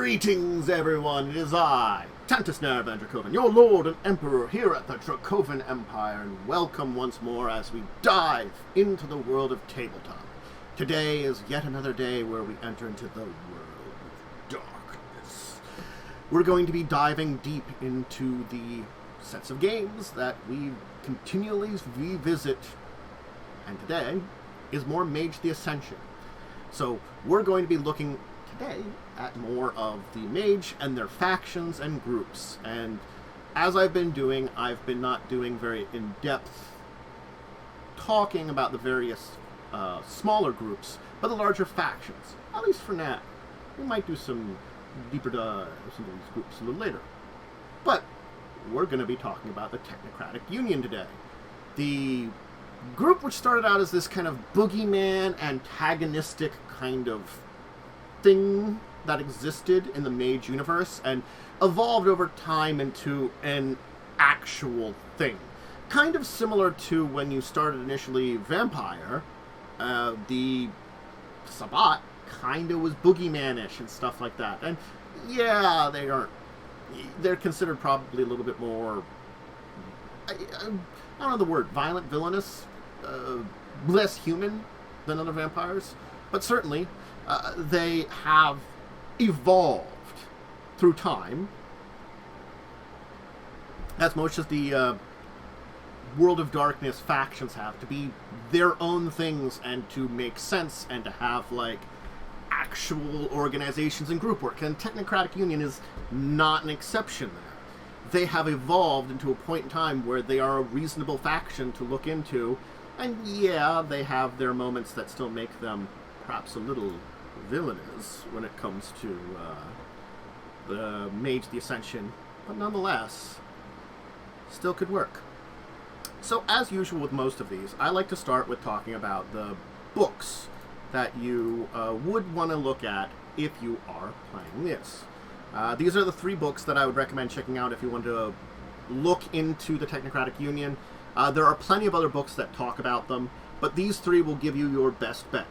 Greetings, everyone. It is I, Tantisner Van Dracovin, your Lord and Emperor here at the Dracovin Empire, and welcome once more as we dive into the world of tabletop. Today is yet another day where we enter into the world of darkness. We're going to be diving deep into the sets of games that we continually revisit, and today is more Mage The Ascension. So we're going to be looking today at more of the mage and their factions and groups, and as I've been doing, I've been not doing very in-depth talking about the various smaller groups, but the larger factions, at least for now. We might do some deeper dives into these groups a little later, but we're going to be talking about the Technocratic Union today. The group which started out as this kind of boogeyman, antagonistic kind of thing that existed in the Mage universe and evolved over time into an actual thing. Kind of similar to when you started initially Vampire, the Sabbat kind of was boogeyman-ish and stuff like that. And yeah, they're considered probably a little bit more, I don't know the word, violent, villainous, less human than other vampires, but certainly they have evolved through time, as most of the World of Darkness factions have, to be their own things and to make sense and to have, like, actual organizations and group work. And Technocratic Union is not an exception there. They have evolved into a point in time where they are a reasonable faction to look into, and yeah, they have their moments that still make them perhaps a little villainous when it comes to the Mage The Ascension, but nonetheless, still could work. So, as usual with most of these, I like to start with talking about the books that you would want to look at if you are playing this. These are the 3 books that I would recommend checking out if you want to look into the Technocratic Union. There are plenty of other books that talk about them, but these 3 will give you your best bet.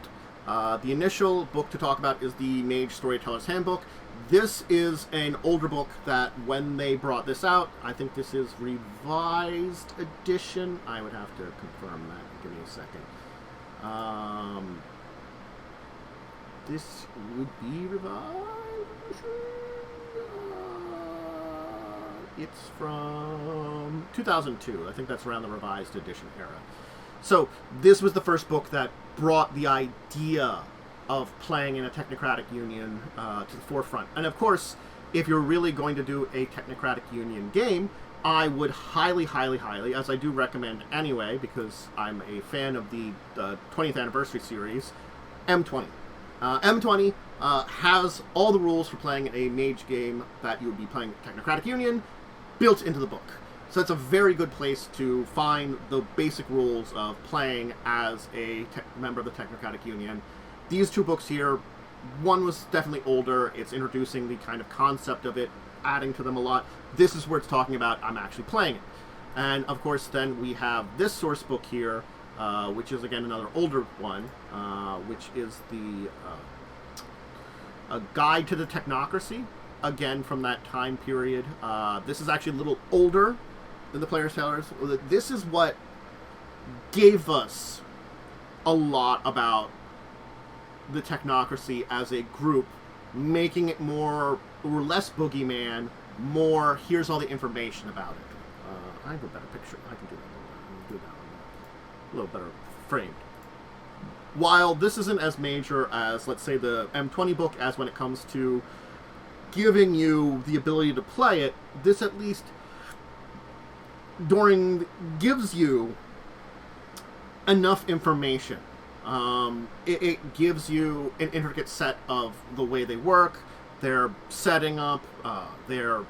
The initial book to talk about is the Mage Storyteller's Handbook. This is an older book that when they brought this out, I think this is revised edition. I would have to confirm that. Give me a second. This would be revised. It's from 2002. I think that's around the revised edition era. So this was the first book that brought the idea of playing in a Technocratic Union to the forefront. And of course, if you're really going to do a Technocratic Union game, I would highly, highly, highly, as I do recommend anyway, because I'm a fan of the 20th anniversary series, M20. M20 has all the rules for playing a mage game that you would be playing Technocratic Union built into the book. So it's a very good place to find the basic rules of playing as a member of the Technocratic Union. These 2 books here, one was definitely older. It's introducing the kind of concept of it, adding to them a lot. This is where it's talking about I'm actually playing it. And of course then we have this source book here, which is again another older one, which is the A Guide to the Technocracy, again from that time period. This is actually a little older than the Player's Tellers. This is what gave us a lot about the Technocracy as a group, making it more or less boogeyman, more here's all the information about it. I have a better picture. I can do that. A little better framed. While this isn't as major as, let's say, the M20 book, as when it comes to giving you the ability to play it, this at least gives you enough information. It gives you an intricate set of the way they work, their setting up, their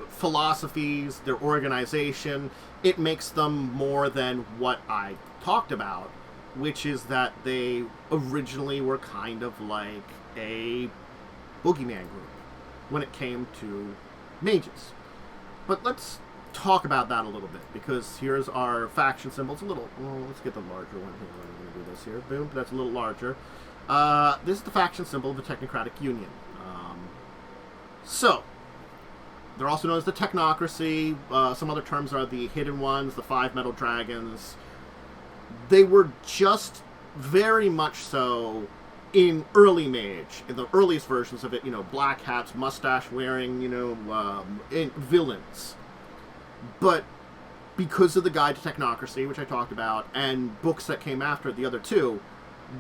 philosophies, their organization. It makes them more than what I talked about, which is that they originally were kind of like a boogeyman group when it came to mages. But let's talk about that a little bit, because here's our faction symbols. Let's get the larger one here. I'm going to do this here. Boom, that's a little larger. This is the faction symbol of the Technocratic Union. So, they're also known as the Technocracy. Some other terms are the Hidden Ones, the Five Metal Dragons. They were just very much so in early Mage, in the earliest versions of it, black hats, mustache-wearing, villains. But because of the Guide to Technocracy, which I talked about, and books that came after the other two,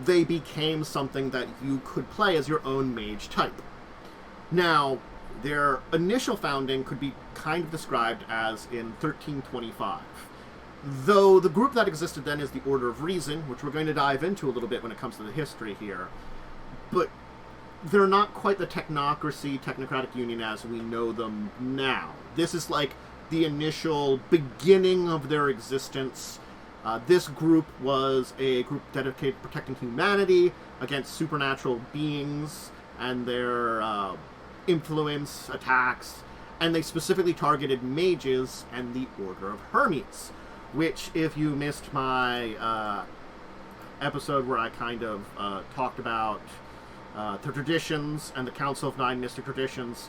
they became something that you could play as your own mage type. Now, their initial founding could be kind of described as in 1325. Though the group that existed then is the Order of Reason, which we're going to dive into a little bit when it comes to the history here. But they're not quite the Technocratic Union as we know them now. This is like the initial beginning of their existence. This group was a group dedicated to protecting humanity against supernatural beings and their influence, attacks, and they specifically targeted mages and the Order of Hermes, which, if you missed my episode where I kind of talked about the traditions and the Council of Nine Mystic Traditions,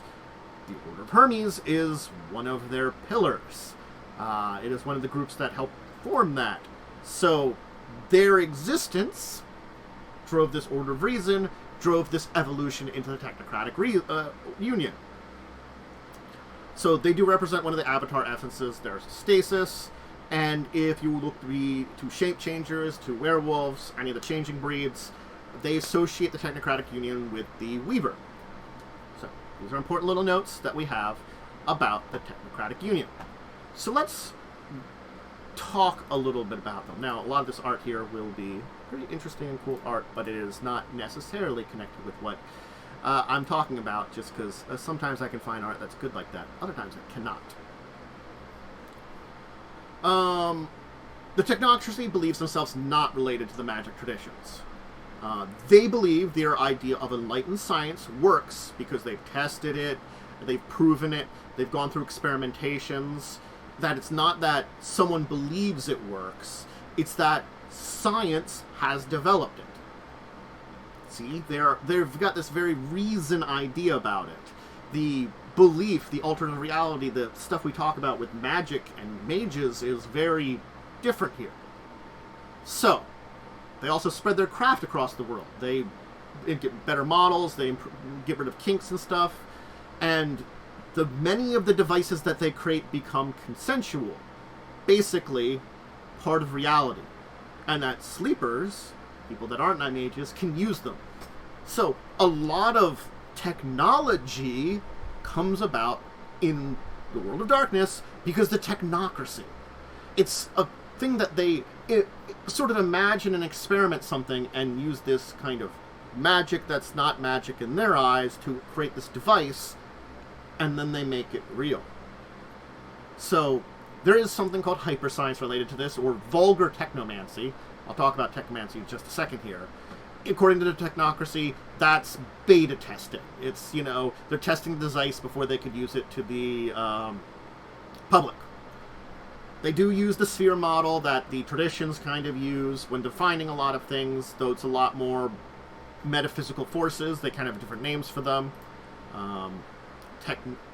the Order of Hermes is one of their pillars. It is one of the groups that helped form that. So their existence drove this Order of Reason, drove this evolution into the Technocratic Union. So they do represent one of the Avatar essences. There's stasis, and if you look to shape changers, to werewolves, any of the changing breeds, they associate the Technocratic Union with the Weaver. So these are important little notes that we have about the Technocratic Union. So let's talk a little bit about them. Now, a lot of this art here will be pretty interesting and cool art, but it is not necessarily connected with what I'm talking about, just because sometimes I can find art that's good like that. Other times I cannot. The Technocracy believes themselves not related to the magic traditions. They believe their idea of enlightened science works because they've tested it, they've proven it, they've gone through experimentations, that it's not that someone believes it works, it's that science has developed it. See, they've got this very reason idea about it. The belief, the alternate reality, the stuff we talk about with magic and mages is very different here. So, they also spread their craft across the world. They get better models, they get rid of kinks and stuff, and many of the devices that they create become consensual. Basically, part of reality. And that sleepers, people that aren't mages, can use them. So, a lot of technology comes about in the world of darkness because the Technocracy. It's a thing that they sort of imagine and experiment something and use this kind of magic that's not magic in their eyes to create this device, and then they make it real. So there is something called hyperscience related to this, or vulgar technomancy. I'll talk about technomancy in just a second here. According to the Technocracy, that's beta testing. It's, they're testing the device before they could use it to the public. They do use the sphere model that the traditions kind of use when defining a lot of things, though it's a lot more metaphysical forces. They kind of have different names for them.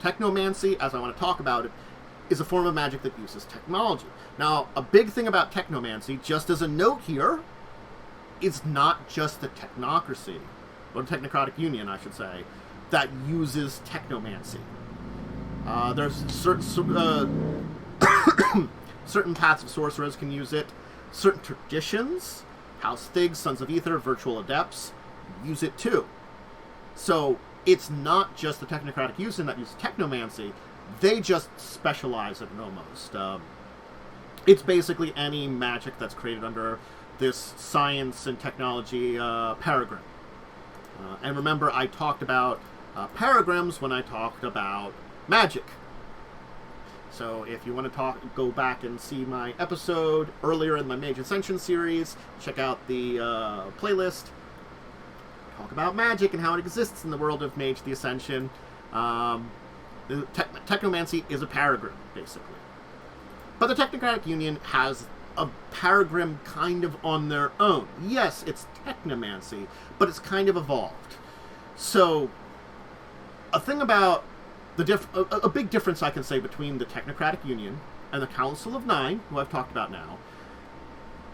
Technomancy, as I want to talk about it, is a form of magic that uses technology. Now, a big thing about technomancy, just as a note here, is not just the Technocracy, or the Technocratic Union, I should say, that uses technomancy. There's certain paths of sorcerers can use it. Certain traditions, House Thiggs, Sons of Ether, Virtual Adepts, use it too. So, it's not just the Technocratic Union that uses technomancy. They just specialize in it almost. It's basically any magic that's created under this science and technology Paragrim. And remember, I talked about Paragrims when I talked about magic. So if you want to go back and see my episode earlier in my Mage Ascension series, check out the playlist. Talk about magic and how it exists in the world of Mage The Ascension. Technomancy is a Paragrim, basically. But the Technocratic Union has a Paragrim kind of on their own. Yes, it's technomancy, but it's kind of evolved. So, a thing about a big difference I can say between the Technocratic Union and the Council of Nine, who I've talked about now,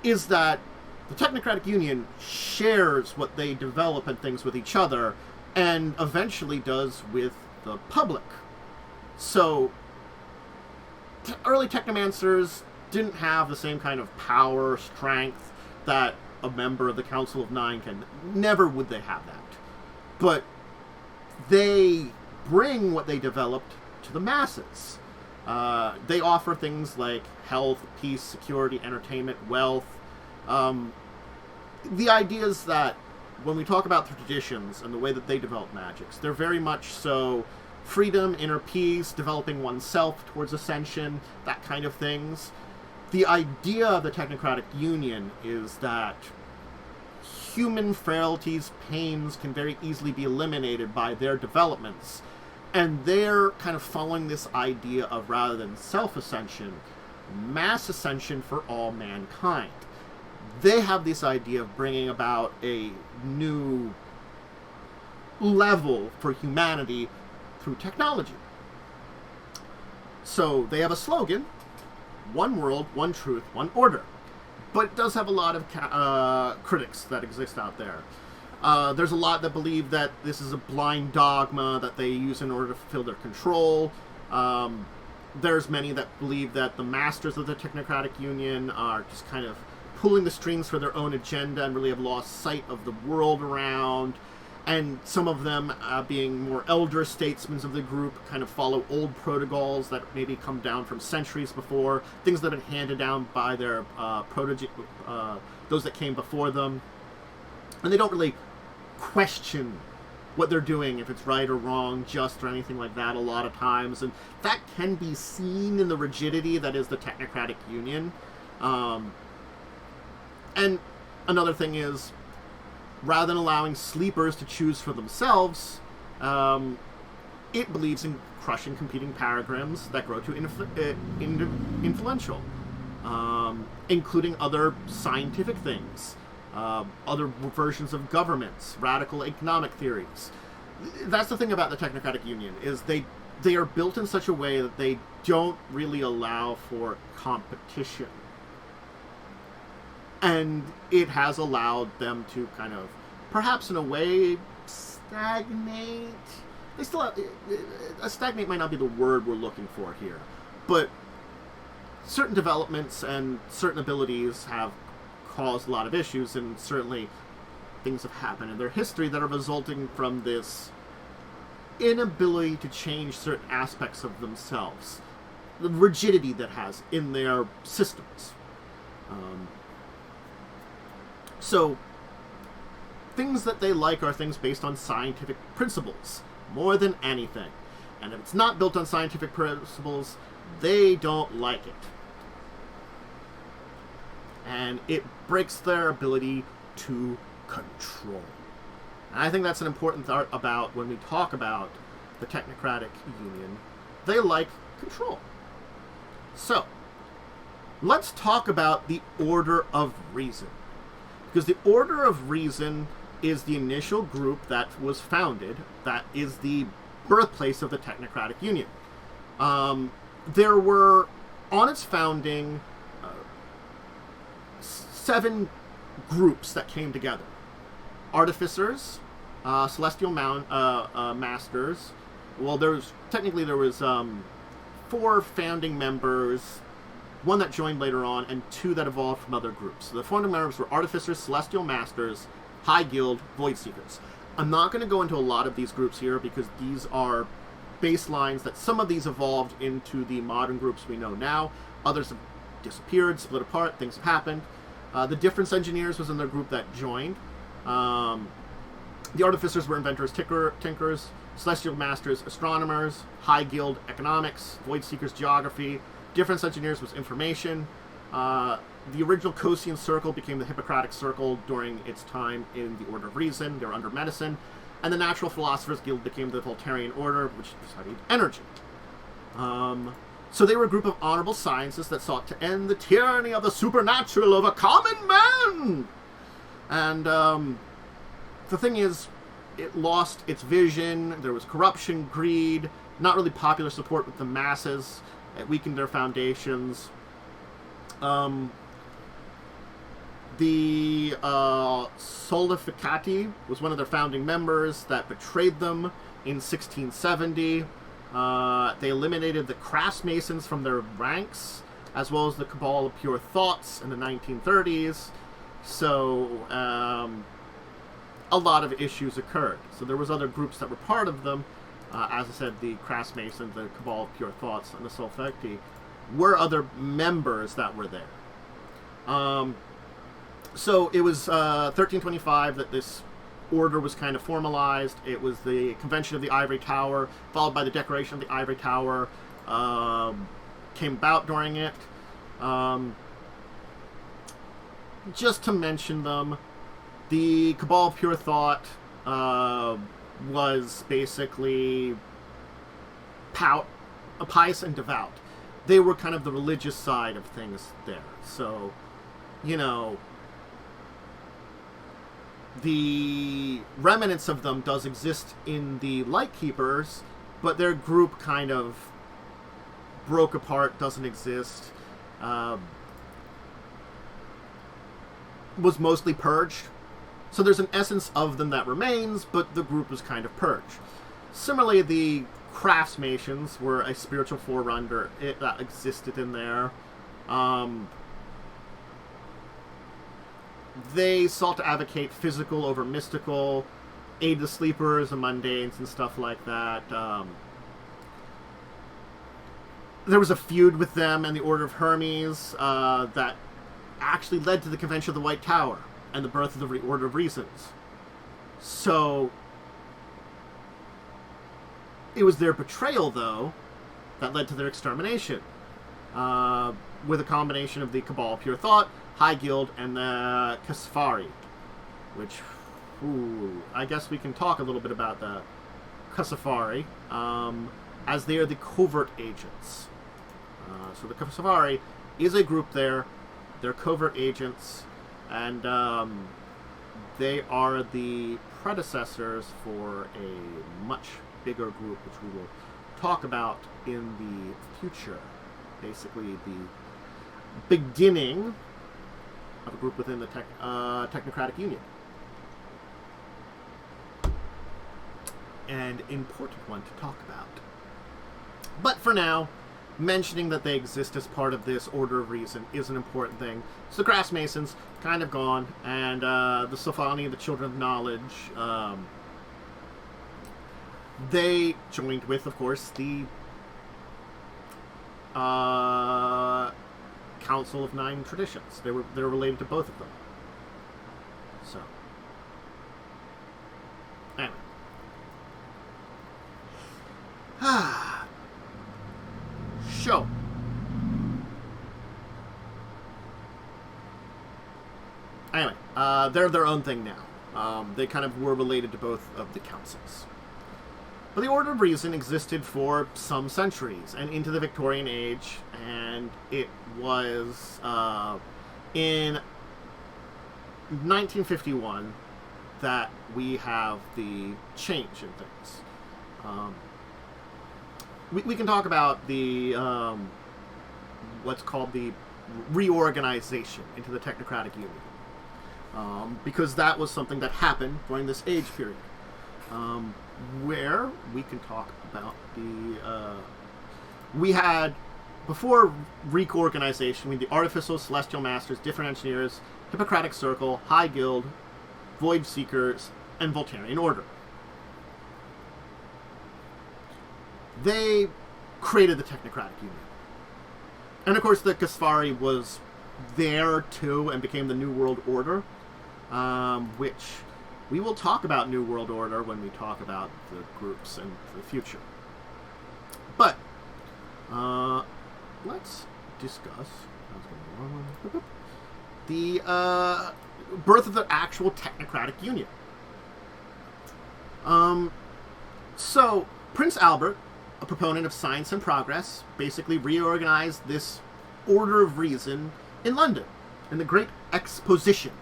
is that the Technocratic Union shares what they develop and things with each other, and eventually does with the public. So, early Technomancers didn't have the same kind of power, strength that a member of the Council of Nine can. Never would they have that. But they bring what they developed to the masses. They offer things like health, peace, security, entertainment, wealth. The idea is that when we talk about the traditions and the way that they develop magics, they're very much so freedom, inner peace, developing oneself towards ascension, that kind of things. The idea of the Technocratic Union is that human frailties, pains can very easily be eliminated by their developments. And they're kind of following this idea of, rather than self-ascension, mass ascension for all mankind. They have this idea of bringing about a new level for humanity through technology. So they have a slogan: one world, one truth, one order. But it does have a lot of critics that exist out there. There's a lot that believe that this is a blind dogma that they use in order to fulfill their control. There's many that believe that the masters of the Technocratic Union are just kind of pulling the strings for their own agenda and really have lost sight of the world around. And some of them, being more elder statesmen of the group, kind of follow old protocols that maybe come down from centuries before, things that have been handed down by their those that came before them. And they don't really question what they're doing, if it's right or wrong, just or anything like that a lot of times. And that can be seen in the rigidity that is the Technocratic Union. And another thing is, rather than allowing sleepers to choose for themselves, it believes in crushing competing paragrims that grow too influential, including other scientific things, other versions of governments, radical economic theories. That's the thing about the Technocratic Union, is they are built in such a way that they don't really allow for competition. And it has allowed them to kind of, perhaps in a way, stagnate. They still have, stagnate might not be the word we're looking for here, but certain developments and certain abilities have caused a lot of issues, and certainly things have happened in their history that are resulting from this inability to change certain aspects of themselves, the rigidity that has in their systems. So, things that they like are things based on scientific principles, more than anything. And if it's not built on scientific principles, they don't like it. And it breaks their ability to control. And I think that's an important thought about when we talk about the Technocratic Union. They like control. So, let's talk about the Order of Reason. Because the Order of Reason is the initial group that was founded, that is the birthplace of the Technocratic Union. There were, on its founding, 7 groups that came together. Artificers, Celestial Masters. Well, there was 4 founding members, 1 that joined later on, and 2 that evolved from other groups. So the founding members were Artificers, Celestial Masters, High Guild, Void Seekers. I'm not going to go into a lot of these groups here because these are baselines that some of these evolved into the modern groups we know now. Others have disappeared, split apart, things have happened. The Difference Engineers was in their group that joined. The Artificers were Inventors, Tinkers, Celestial Masters, Astronomers, High Guild, Economics, Void Seekers, Geography. Difference Engineers was Information. The original Kosian Circle became the Hippocratic Circle during its time in the Order of Reason. They were under Medicine. And the Natural Philosophers Guild became the Voltarian Order, which studied energy. So they were a group of honorable scientists that sought to end the tyranny of the supernatural over common man! And the thing is, it lost its vision, there was corruption, greed, not really popular support with the masses. It weakened their foundations. The Solificati was one of their founding members that betrayed them in 1670. They eliminated the Craftsmasons from their ranks, as well as the Cabal of Pure Thoughts in the 1930s. So, a lot of issues occurred. So there was other groups that were part of them. As I said, the Craftsmasons, the Cabal of Pure Thoughts, and the Solificati were other members that were there. So it was 1325 that this order was kind of formalized. It was the Convention of the Ivory Tower, followed by the Declaration of the Ivory Tower, came about during it. Just to mention them, the Cabal of Pure Thought was basically pious and devout. They were kind of the religious side of things there. So, you know, the remnants of them does exist in the Lightkeepers, but their group kind of broke apart, doesn't exist. Was mostly purged. So there's an essence of them that remains, but the group was kind of purged. Similarly, the Craftsmasons were a spiritual forerunner that existed in there. They sought to advocate physical over mystical, aid the sleepers and mundanes and stuff like that. There was a feud with them and the Order of Hermes that actually led to the Convention of the White Tower and the birth of the Order of Reasons. So, it was their betrayal, though, that led to their extermination, with a combination of the Cabal of Pure Thought, High Guild, and the Kasfari, which, I guess we can talk a little bit about the Kasfari, as they are the covert agents. So the Kasfari is a group there. They're covert agents, and they are the predecessors for a much bigger group, which we will talk about in the future. Basically, the beginning of a group within the Technocratic Union. An important one to talk about. But for now, mentioning that they exist as part of this Order of Reason is an important thing. So the Craftsmasons, kind of gone, and the Sophani, the Children of Knowledge, they joined with, of course, the Council of Nine Traditions. They're related to both of them. So, anyway. Show. Anyway, they're their own thing now. They kind of were related to both of the councils. But the Order of Reason existed for some centuries and into the Victorian Age, and it was in 1951 that we have the change in things. We can talk about the what's called the reorganization into the Technocratic Union, because that was something that happened during this age period. Where we can talk about we had, before reorganization, we had the Artificers, Celestial Masters, Different Engineers, Hippocratic Circle, High Guild, Void Seekers, and Voltarian Order. They created the Technocratic Union. And of course the Kasfari was there too and became the New World Order, which we will talk about New World Order when we talk about the groups in the future. But, let's discuss the birth of the actual Technocratic Union. So, Prince Albert, a proponent of science and progress, basically reorganized this Order of Reason in London, in the Great Exposition.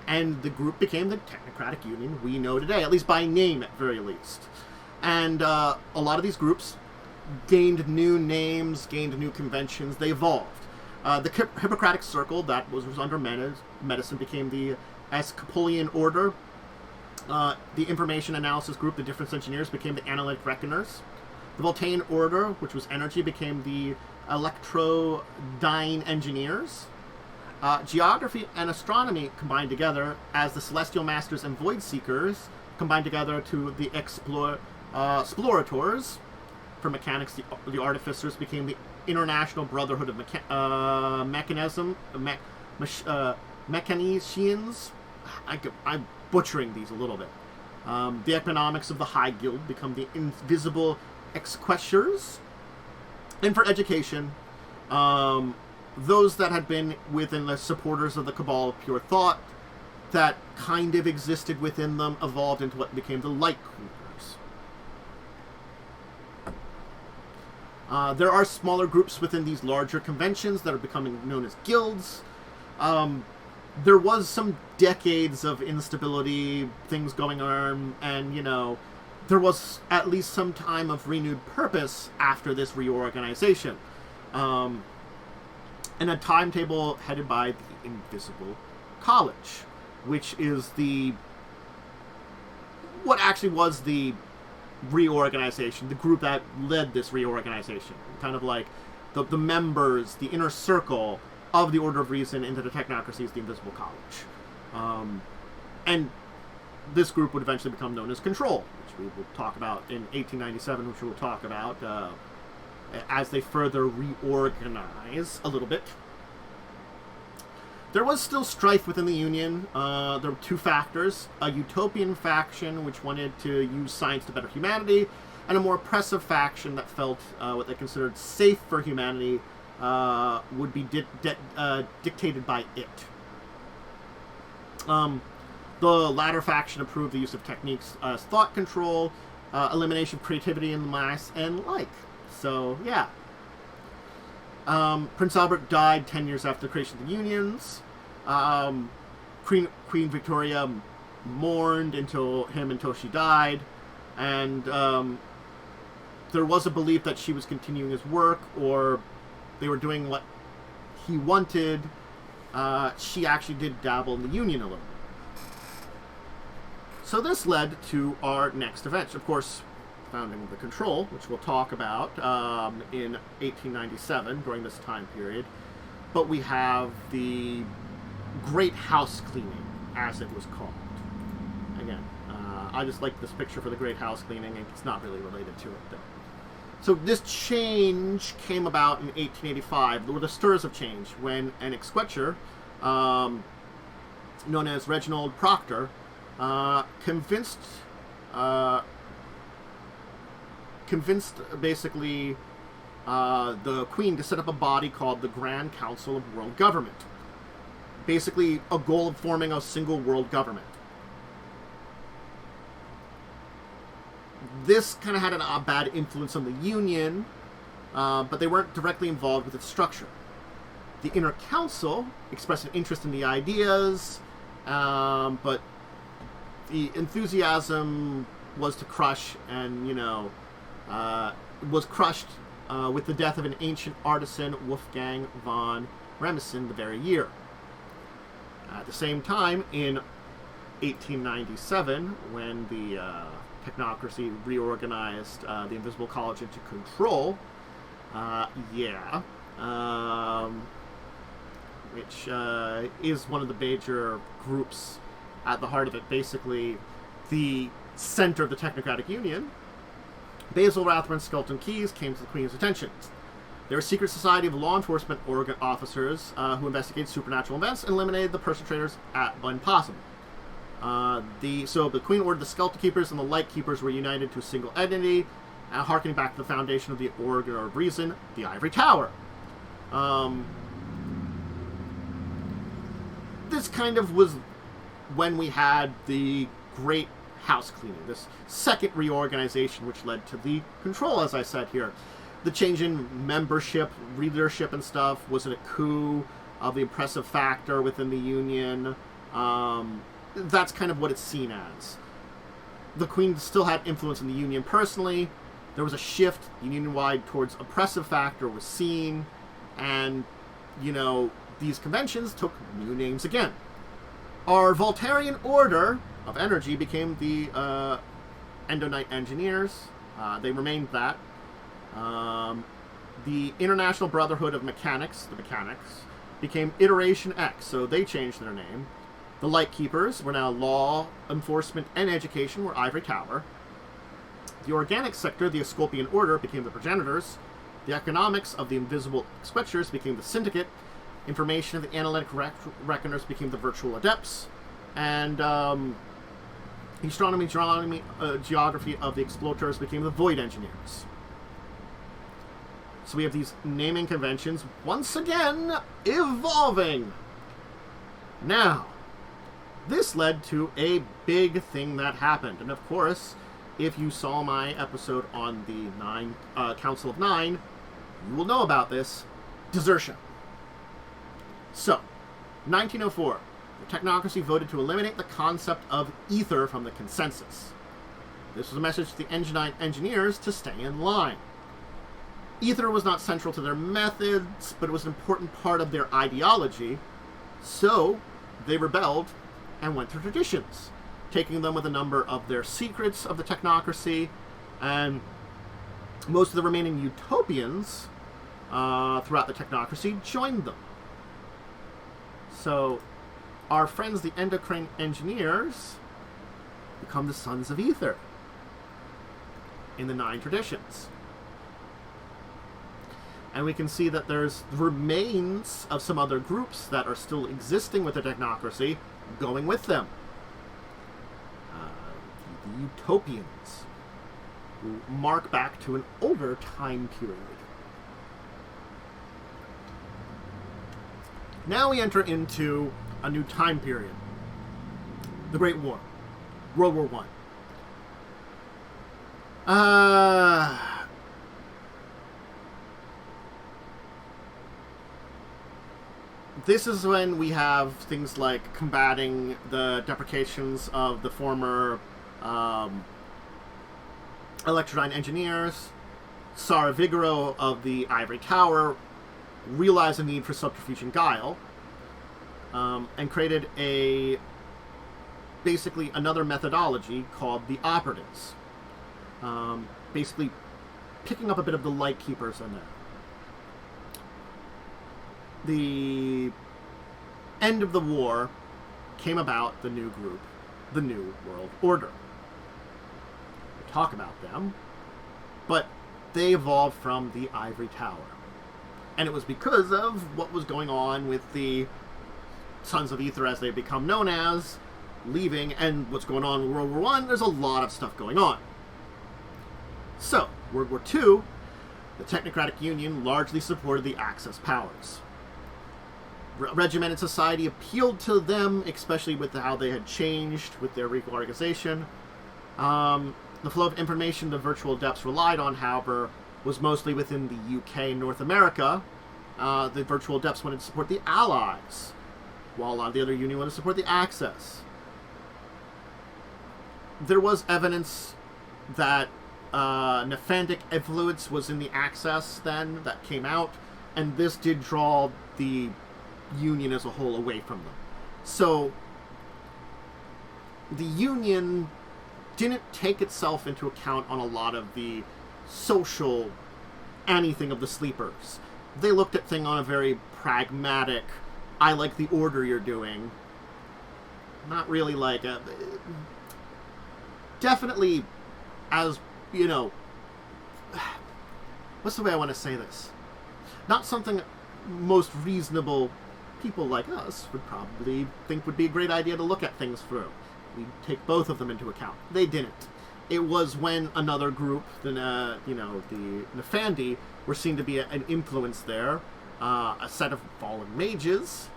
And the group became the Technocratic Union we know today, at least by name at very least. And a lot of these groups gained new names, gained new conventions. They evolved. The Hippocratic Circle, that was under medicine, became the Esculapian Order. The Information Analysis Group, the Difference Engineers, became the Analytic Reckoners. The Voltaic Order, which was energy, became the Electrodyne Engineers. Geography and astronomy combined together as the Celestial Masters and Void Seekers combined together to the Explorators. For mechanics, the Artificers became the International Brotherhood of Mechanicians. I'm butchering these a little bit. The Economics of the High Guild become the Invisible Exquesters. And for education, those that had been within the supporters of the Cabal of Pure Thought that kind of existed within them evolved into what became the Light Keepers. There are smaller groups within these larger conventions that are becoming known as guilds. There was some decades of instability, things going on, and, there was at least some time of renewed purpose after this reorganization. And a timetable headed by the Invisible College, which is what actually was the reorganization, the group that led this reorganization. Kind of like the members, the inner circle of the Order of Reason into the Technocracy is the Invisible College. And this group would eventually become known as Control, which we will talk about in 1897, which we will talk about as they further reorganize a little bit. There was still strife within the Union. There were two factors: a utopian faction which wanted to use science to better humanity, and a more oppressive faction that felt what they considered safe for humanity would be dictated by it. The latter faction approved the use of techniques as thought control, elimination of creativity in the mass, and like. So, yeah. Prince Albert died 10 years after the creation of the Unions. Queen Victoria mourned until she died. And there was a belief that she was continuing his work, or they were doing what he wanted. She actually did dabble in the Union a little bit. So this led to our next event. Of course, founding of the Control, which we'll talk about in 1897 during this time period. But we have the Great House Cleaning, as it was called. Again, I just like this picture for the Great House Cleaning, and it's not really related to it, though. So this change came about in 1885. There were the stirs of change when an exqueture, known as Reginald Proctor, convinced basically the Queen to set up a body called the Grand Council of World Government. Basically, a goal of forming a single world government. This kind of had a bad influence on the Union, but they weren't directly involved with its structure. The Inner Council expressed an interest in the ideas, but the enthusiasm was to crush, and, was crushed with the death of an ancient artisan, Wolfgang von Remsen, the very year. At the same time, in 1897, when the Technocracy reorganized the Invisible College into Control, which is one of the major groups at the heart of it, basically the center of the Technocratic Union. Basil Rathbun's Skeleton Keys came to the Queen's attention. They're a secret society of law enforcement officers who investigate supernatural events and eliminated the perpetrators when possible. So the Queen ordered the Skeleton Keepers and the Light Keepers were united to a single entity, harkening back to the foundation of the Order of Reason, the Ivory Tower. This kind of was when we had the Great House Cleaning, this second reorganization, which led to the Control, as I said here. The change in membership, leadership, and stuff wasn't a coup of the oppressive factor within the Union. That's kind of what it's seen as. the Queen still had influence in the Union personally. There was a shift Union-wide towards oppressive factor was seen, and, these conventions took new names again. Our Voltarian Order of Energy became the Endonite Engineers. They remained that. The International Brotherhood of Mechanics, the Mechanics, became Iteration X, so they changed their name. The Lightkeepers were now Law, Enforcement, and Education, were Ivory Tower. The Organic Sector, the Asclepian Order, became the Progenitors. The Economics of the Invisible Squetchers became the Syndicate. Information of the Analytic Reckoners became the Virtual Adepts. And Astronomy, Geography of the Exploiters became the Void Engineers. So we have these naming conventions once again evolving. Now, this led to a big thing that happened. And of course, if you saw my episode on the Council of Nine, you will know about this. Desertion. So, 1904, the Technocracy voted to eliminate the concept of ether from the consensus. This was a message to the engineers to stay in line. Ether was not central to their methods, but it was an important part of their ideology, so they rebelled and went to traditions, taking them with a number of their secrets of the Technocracy, and most of the remaining utopians throughout the Technocracy joined them. So, our friends, the Endocrine Engineers, become the Sons of Ether in the 9 traditions. And we can see that there's remains of some other groups that are still existing with the Technocracy going with them. The Utopians, who mark back to an older time period. Now we enter into a new time period. The Great War. World War I. This is when we have things like combating the deprecations of the former Electrodyne Engineers. Sara Vigoro of the Ivory Tower realized the need for subterfuge and guile, and created basically another methodology called the Operatives. Basically picking up a bit of the Lightkeepers in there. The end of the war came about the new group, the New World Order. We'll talk about them, but they evolved from the Ivory Tower. And it was because of what was going on with the Sons of Ether, as they've become known as, leaving, and what's going on in World War I. There's a lot of stuff going on. So, World War II, the Technocratic Union largely supported the Axis powers. Regimented society appealed to them, especially with how they had changed with their reorganization. The flow of information the virtual adepts relied on, however, was mostly within the UK and North America. The virtual adepts wanted to support the Allies, while a lot of the other Union wanted to support the Axis. There was evidence that Nephandic influence was in the Axis then, that came out, and this did draw the Union as a whole away from them. So, the Union didn't take itself into account on a lot of the social anything of the sleepers. They looked at things on a very pragmatic, I like the order you're doing. Not really like a... Definitely, as, what's the way I want to say this? Not something most reasonable people like us would probably think would be a great idea to look at things through. We take both of them into account. They didn't. It was when another group, the Nephandi, were seen to be an influence there, a set of fallen mages,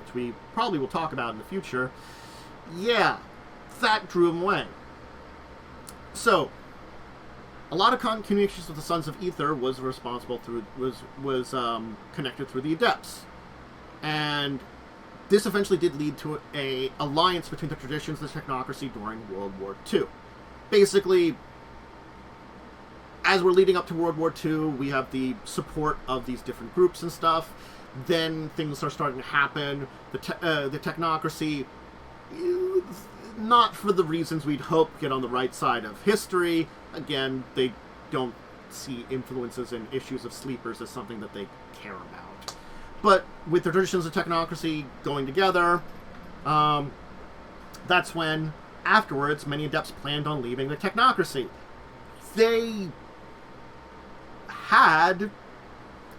which we probably will talk about in the future. Yeah, that drew them away. So, a lot of communications with the Sons of Ether was connected through the Adepts. And this eventually did lead to an alliance between the traditions and the Technocracy during World War II. basically, as we're leading up to World War II, we have the support of these different groups and stuff. Then things are starting to happen. The technocracy, not for the reasons we'd hope, get on the right side of history. Again, they don't see influences and issues of sleepers as something that they care about. But with the traditions of technocracy going together, that's when, afterwards, many adepts planned on leaving the technocracy. They had,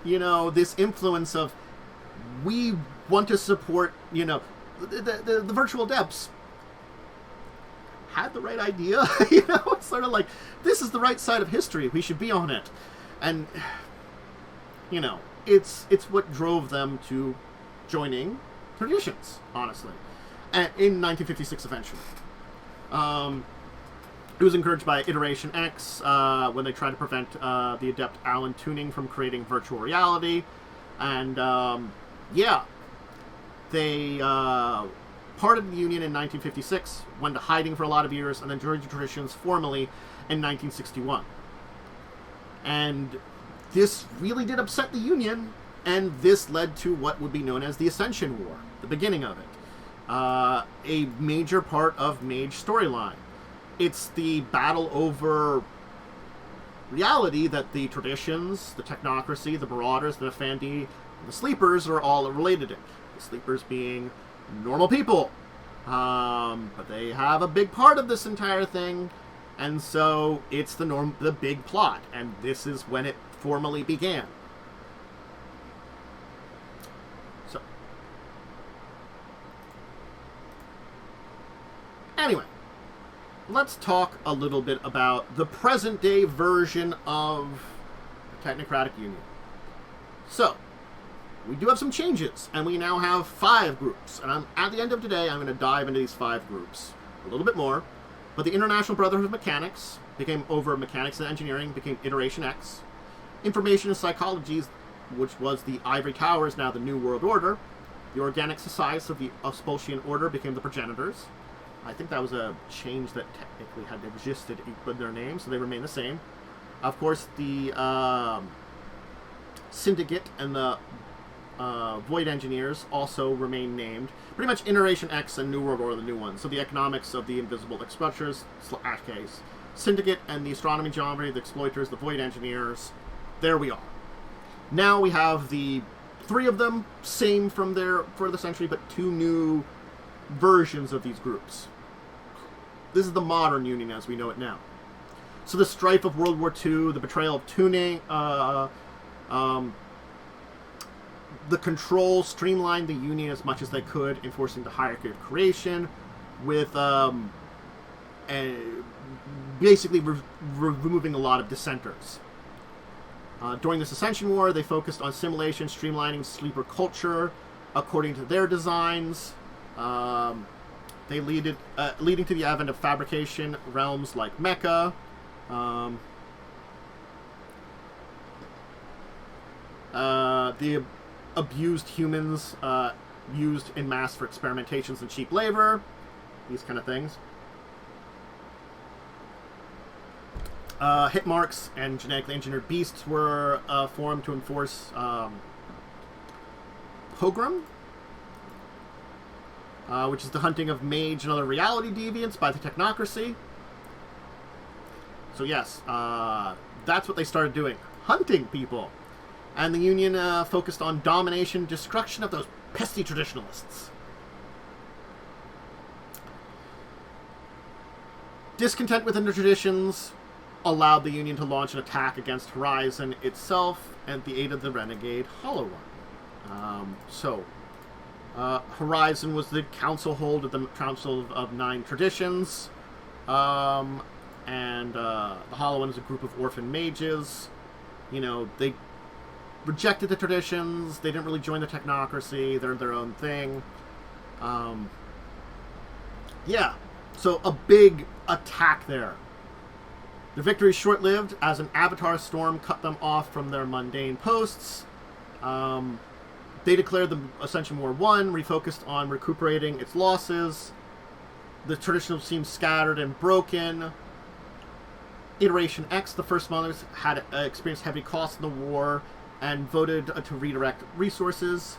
this influence of, we want to support, the virtual adepts had the right idea. It's sort of like, this is the right side of history, we should be on it. And, it's what drove them to joining traditions, honestly. And in 1956 eventually. It was encouraged by Iteration X when they tried to prevent the adept Alan Turing from creating virtual reality. And, they parted the Union in 1956, went to hiding for a lot of years, and then joined traditions formally in 1961. And this really did upset the Union, and this led to what would be known as the Ascension War, the beginning of it. A major part of Mage storyline. It's the battle over reality that the traditions, the technocracy, the marauders, the Effendi, the sleepers are all related to. The sleepers being normal people. But they have a big part of this entire thing, and so it's the big plot, and this is when it formally began. So, anyway, let's talk a little bit about the present-day version of the Technocratic Union. So, we do have some changes, and we now have 5 groups. And at the end of today, I'm going to dive into these 5 groups a little bit more. But the International Brotherhood of Mechanics became over Mechanics and Engineering, became Iteration X. Information and Psychology, which was the Ivory Tower, is now the New World Order. The Organic Societies of the Expulsion Order became the Progenitors. I think that was a change that technically had existed in their name, so they remain the same. Of course, the Syndicate and the Void Engineers also remain named. Pretty much Interation X and New World Order are the new ones. So the Economics of the Invisible Exploiters, Syndicate and the Astronomy Geometry, the Exploiters, the Void Engineers. There we are. Now we have the 3 of them, same from for the century, but 2 new versions of these groups. This is the modern Union as we know it now. So the strife of World War II, the betrayal of Turing, the Control streamlined the Union as much as they could, enforcing the hierarchy of creation, with basically removing a lot of dissenters. During this Ascension War, they focused on simulation, streamlining sleeper culture according to their designs. They leading to the advent of fabrication realms like Mecha. The abused humans used in mass for experimentations and cheap labor. These kind of things. Hit marks and genetically engineered beasts were formed to enforce Paragrim, which is the hunting of mage and other reality deviants by the technocracy. So yes, that's what they started doing. Hunting people. And the Union focused on domination, destruction of those pesky traditionalists. Discontent within the traditions allowed the Union to launch an attack against Horizon itself and the aid of the renegade Hollow One. Horizon was the council hold of the Council of 9 Traditions, and the Hollow One is a group of orphan mages. They rejected the traditions, they didn't really join the technocracy, they're their own thing. So a big attack there. The victory is short-lived, as an avatar storm cut them off from their mundane posts. They declared the Ascension War won, refocused on recuperating its losses. The traditionals seemed scattered and broken. Interation X, the first mothers, had experienced heavy costs in the war and voted to redirect resources.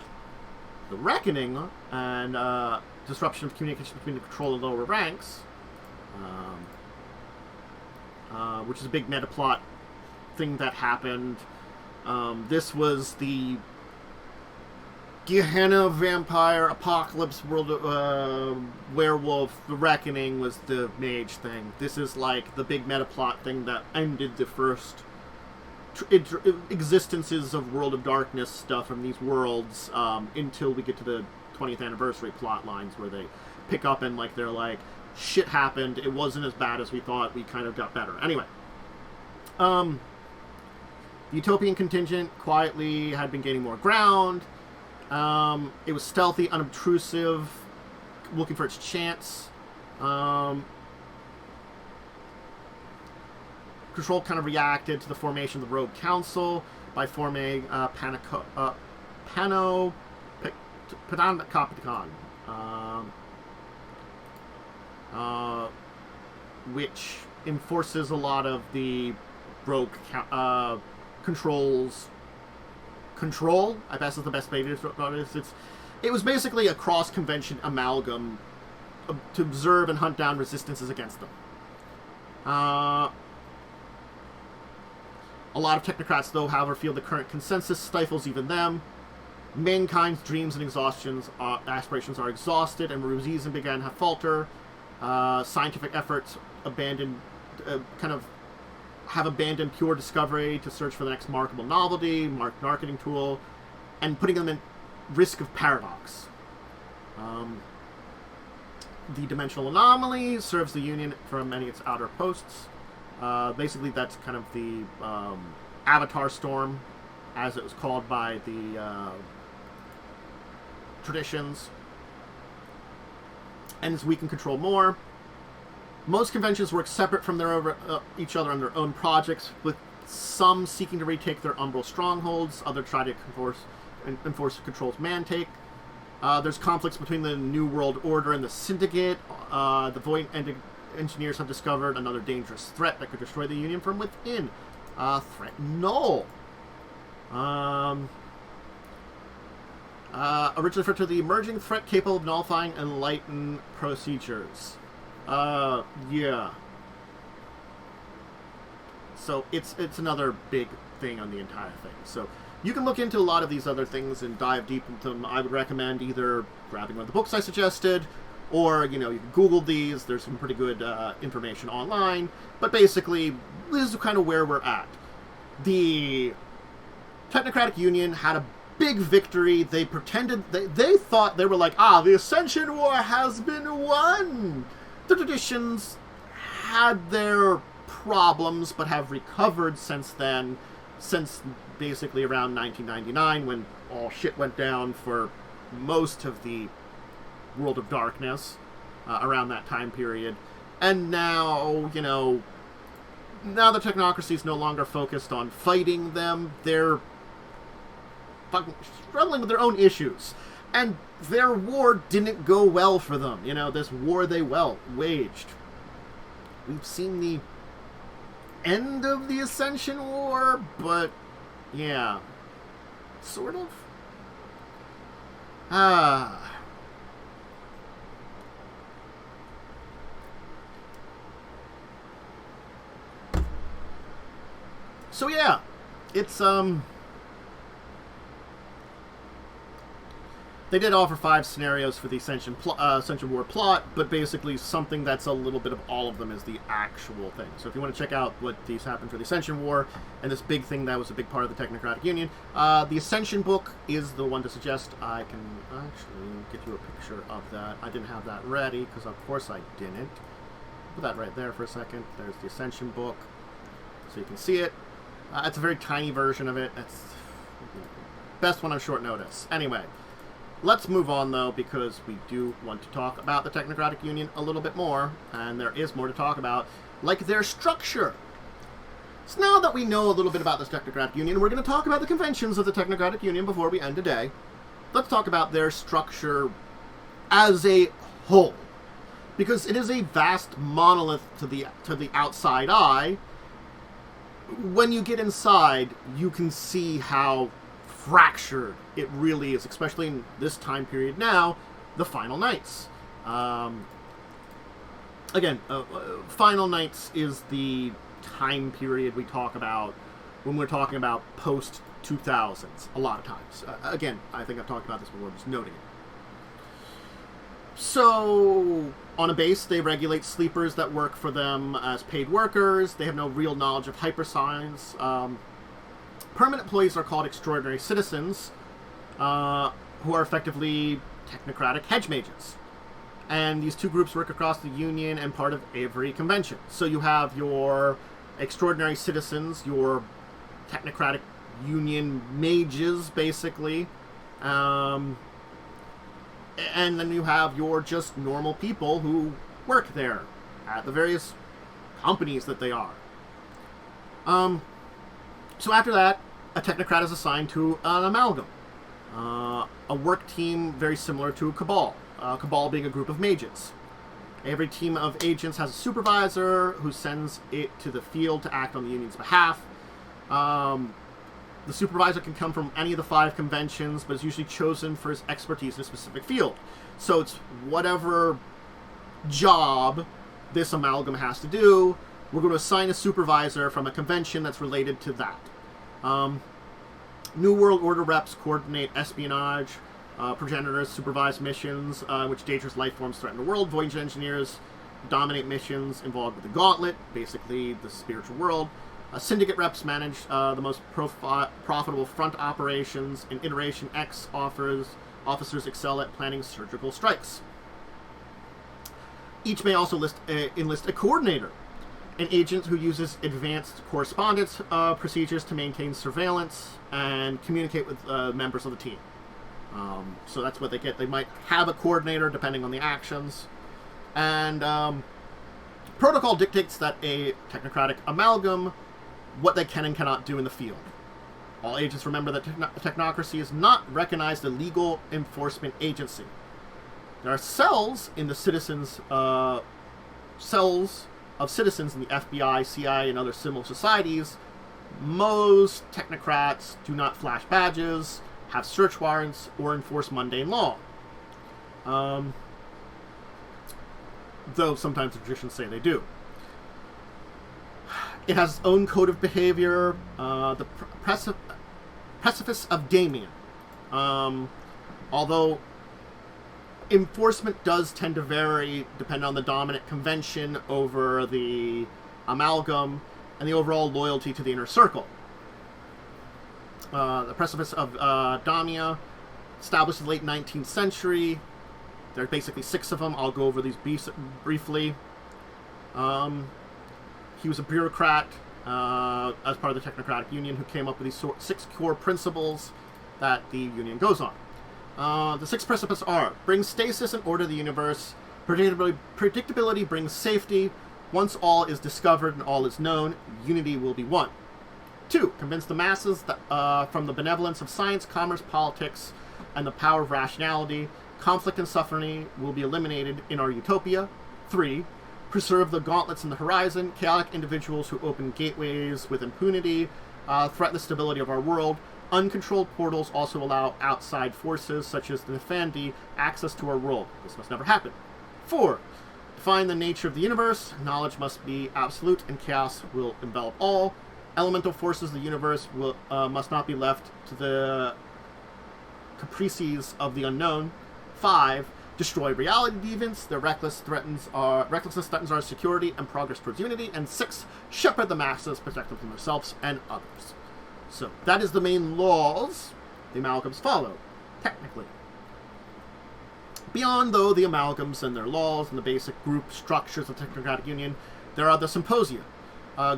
The Reckoning and disruption of communication between the control and lower ranks, which is a big meta plot thing that happened. This was the Gehenna vampire apocalypse world werewolf. The Reckoning was the mage thing. This is like the big meta plot thing that ended the first existences of World of Darkness stuff from these worlds until we get to the 20th anniversary plot lines where they pick up and like they're like, shit happened, it wasn't as bad as we thought, we kind of got better. Anyway, the Utopian contingent quietly had been gaining more ground. It was stealthy, unobtrusive, looking for its chance. Control kind of reacted to the formation of the Rogue Council by forming Panopticon, which enforces a lot of the Rogue Control's control. I guess is the best way to describe it. It was basically a cross-convention amalgam to observe and hunt down resistances against them. A lot of technocrats, though, however, feel the current consensus stifles even them. Mankind's dreams and aspirations are exhausted, and reason began to falter. Scientific efforts have abandoned pure discovery to search for the next marketable novelty, marketing tool, and putting them in risk of paradox. The dimensional anomaly serves the Union from many of its outer posts. Basically, that's kind of the Avatar Storm, as it was called by the traditions. And as we can control more. Most conventions work separate from each other on their own projects, with some seeking to retake their umbral strongholds, others try to enforce control's man-take. There's conflicts between the New World Order and the Syndicate. The Void Engineers have discovered another dangerous threat that could destroy the Union from within. Threat null. Originally referred to the emerging threat capable of nullifying enlightened procedures. Yeah. So it's another big thing on the entire thing. So you can look into a lot of these other things and dive deep into them. I would recommend either grabbing one of the books I suggested, or, you can Google these. There's some pretty good information online. But basically, this is kind of where we're at. The Technocratic Union had a big victory. They pretended, they thought, they were like, the Ascension War has been won! The traditions had their problems, but have recovered since then, since basically around 1999, when all shit went down for most of the World of Darkness, around that time period. And now, now the technocracy is no longer focused on fighting them. They're fucking struggling with their own issues. And their war didn't go well for them. This war they waged. We've seen the end of the Ascension War, but yeah. Sort of. So yeah, it's they did offer 5 scenarios for the Ascension War plot, but basically something that's a little bit of all of them is the actual thing. So if you want to check out what these happened for the Ascension War, and this big thing that was a big part of the Technocratic Union, the Ascension book is the one to suggest. I can actually get you a picture of that. I didn't have that ready, because of course I didn't. Put that right there for a second. There's the Ascension book, so you can see it. It's a very tiny version of it. It's best one on short notice. Anyway, let's move on, though, because we do want to talk about the Technocratic Union a little bit more, and there is more to talk about, like their structure. So now that we know a little bit about this Technocratic Union, we're going to talk about the conventions of the Technocratic Union before we end today. Let's talk about their structure as a whole, because it is a vast monolith to the outside eye, when you get inside, you can see how fractured it really is, especially in this time period now, the Final Nights. Again, Final Nights is the time period we talk about when we're talking about post-2000s, a lot of times. Again, I think I've talked about this before, just noting it. So, on a base, they regulate sleepers that work for them as paid workers. They have no real knowledge of hyperscience. Permanent employees are called extraordinary citizens, who are effectively technocratic hedge mages. And these two groups work across the Union and part of every convention. So you have your extraordinary citizens, your Technocratic Union mages, basically. And then you have your just normal people who work there at the various companies that they are. So after that, a technocrat is assigned to an amalgam. A work team very similar to Cabal. Cabal being a group of mages. Every team of agents has a supervisor who sends it to the field to act on the Union's behalf. The supervisor can come from any of the 5 conventions, but is usually chosen for his expertise in a specific field. So it's whatever job this amalgam has to do, we're going to assign a supervisor from a convention that's related to that. New World Order reps coordinate espionage. Progenitors supervise missions in which dangerous life forms threaten the world. Voyage engineers dominate missions involved with the Gauntlet, basically the spiritual world. Syndicate reps manage the most profitable front operations, and Interation X officers excel at planning surgical strikes. Each may also enlist a coordinator, an agent who uses advanced correspondence procedures to maintain surveillance and communicate with members of the team. So that's what they get. They might have a coordinator depending on the actions. And protocol dictates that a technocratic amalgam what they can and cannot do in the field. All agents remember that technocracy is not recognized a legal enforcement agency. There are cells in the citizens, cells of citizens in the FBI, CIA, and other civil societies. Most technocrats do not flash badges, have search warrants, or enforce mundane law. Though sometimes the traditions say they do. It has its own code of behavior, the Precipice of Damien. Although enforcement does tend to vary depending on the dominant convention over the amalgam and the overall loyalty to the inner circle. The Precipice of Damia, established in the late 19th century. There are basically 6 of them. I'll go over these briefly. He was a bureaucrat as part of the Technocratic Union who came up with these 6 core principles that the Union goes on. The 6 precipices are: bring stasis and order to the universe. Predictability brings safety. Once all is discovered and all is known, unity will be one. 2. Convince the masses that, from the benevolence of science, commerce, politics, and the power of rationality, conflict and suffering will be eliminated in our utopia. 3. Preserve the gauntlets in the horizon. Chaotic individuals who open gateways with impunity threaten the stability of our world. Uncontrolled portals also allow outside forces, such as the Nefandi, access to our world. This must never happen. 4. Define the nature of the universe. Knowledge must be absolute, and chaos will envelop all. Elemental forces of the universe must not be left to the caprices of the unknown. 5. Destroy reality deviants. Their recklessness threatens our security and progress towards unity. And 6. Shepherd the masses, protect them from themselves and others. So, that is the main laws the amalgams follow, technically. Beyond, though, the amalgams and their laws and the basic group structures of the Technocratic Union, there are the symposia,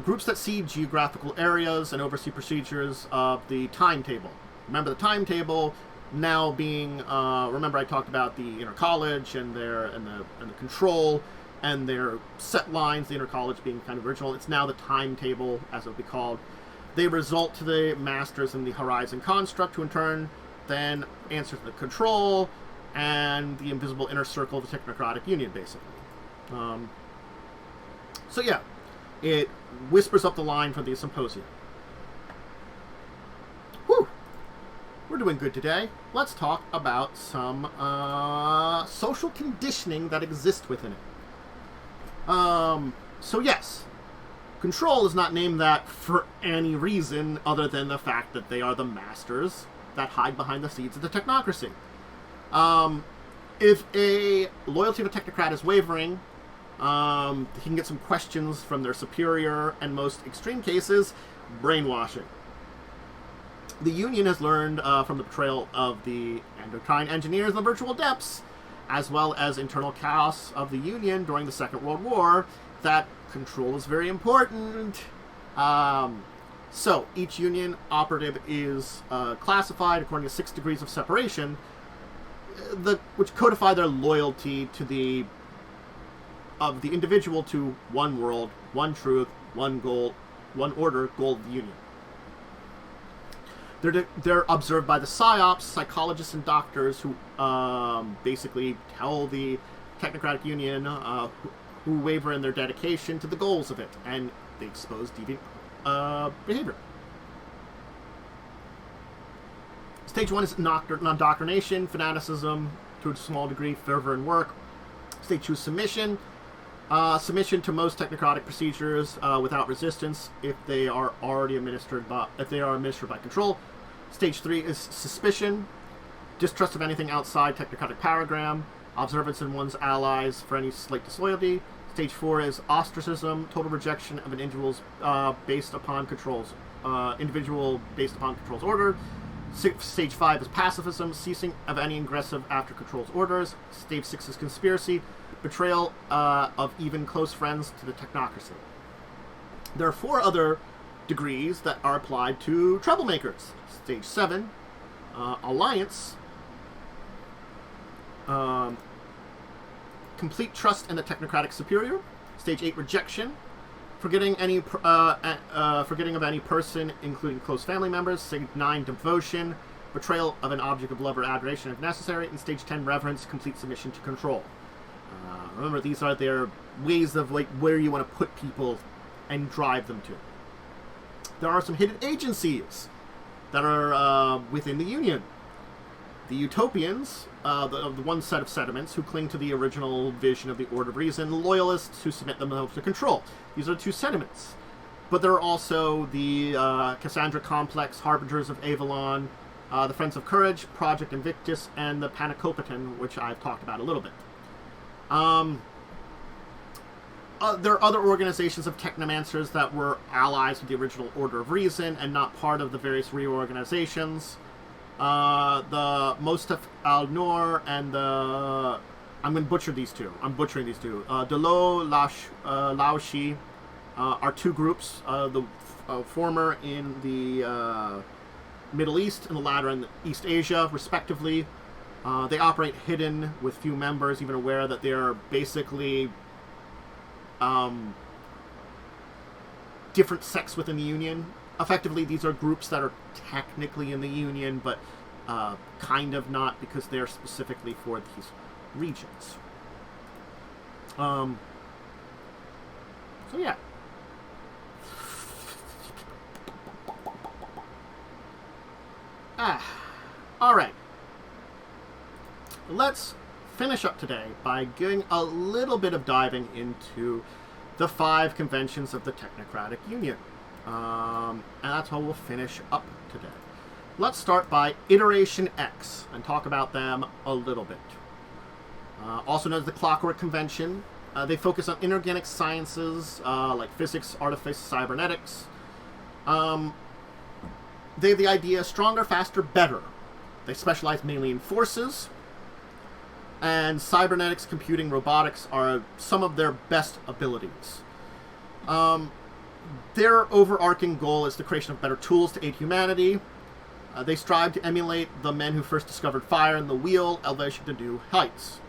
groups that see geographical areas and oversee procedures of the timetable. Remember the timetable now being, remember I talked about the inner college and the control and their set lines, the inner college being kind of original. It's now the timetable, as it would be called. They result to the masters in the horizon construct, who in turn then answer to the control and the invisible inner circle of the Technocratic Union, basically. So yeah, it whispers up the line from the symposium. Whew! We're doing good today. Let's talk about some social conditioning that exists within it. So yes, Control is not named that for any reason other than the fact that they are the masters that hide behind the seeds of the technocracy. If a loyalty of a technocrat is wavering, he can get some questions from their superior, and most extreme cases, brainwashing. The Union has learned from the betrayal of the endocrine engineers in the virtual depths, as well as internal chaos of the Union during the Second World War, that control is very important. So each Union operative is classified according to 6 degrees of separation, which codify their loyalty to the individual to one world, one truth, one goal, one order, goal of the Union. They're observed by the psyops, psychologists, and doctors who basically tell the Technocratic Union who waver in their dedication to the goals of it, and they expose deviant behavior. Stage 1 is non-doctrination, fanaticism, to a small degree, fervor and work. Stage 2 is submission. Submission to most technocratic procedures without resistance if they are administered by control. Stage 3 is suspicion, distrust of anything outside technocratic Paragrim, observance in one's allies for any slight disloyalty. Stage 4 is ostracism, total rejection of an individual's based upon control's order. Stage 5 is pacifism, ceasing of any aggressive after control's orders. Stage 6 is conspiracy, betrayal of even close friends to the technocracy. There are 4 other degrees that are applied to troublemakers. Stage 7, alliance, complete trust in the technocratic superior. Stage 8, rejection, forgetting of any person, including close family members. Stage 9, devotion, betrayal of an object of love or adoration if necessary. And Stage 10, reverence, complete submission to control. Remember, these are their ways of where you want to put people and drive them to. There are some hidden agencies that are within the Union. The Utopians, the one set of sediments who cling to the original vision of the Order of Reason, the Loyalists who submit themselves to control. These are 2 sediments. But there are also the Cassandra Complex, Harbingers of Avalon, the Friends of Courage, Project Invictus, and the Panacopitan, which I've talked about a little bit. There are other organizations of technomancers that were allies with the original Order of Reason and not part of the various reorganizations. The Mostaf al-Nur and the... I'm going to butcher these two. I'm butchering these two. Delo Laoshi are 2 groups. The former in the Middle East and the latter in East Asia, respectively. They operate hidden with few members, even aware that they are basically different sects within the Union. Effectively, these are groups that are technically in the Union, but kind of not, because they're specifically for these regions. So yeah. Alright. Let's finish up today by doing a little bit of diving into the 5 conventions of the Technocratic Union. And that's how we'll finish up today. Let's start by Iteration X and talk about them a little bit. Also known as the Clockwork Convention, they focus on inorganic sciences like physics, artifice, cybernetics. They have the idea stronger, faster, better. They specialize mainly in forces, and cybernetics, computing, robotics are some of their best abilities. Their overarching goal is the creation of better tools to aid humanity. They strive to emulate the men who first discovered fire and the wheel, elevation to new heights.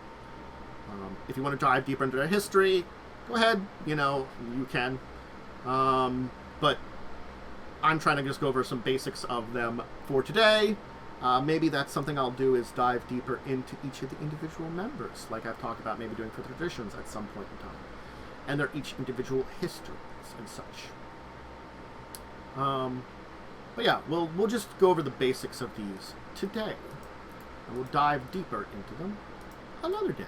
If you want to dive deeper into their history, go ahead, you can. But I'm trying to just go over some basics of them for today. Maybe that's something I'll do, is dive deeper into each of the individual members, like I've talked about maybe doing for traditions at some point in time. and their each individual histories and such. But yeah, we'll just go over the basics of these today, and we'll dive deeper into them another day.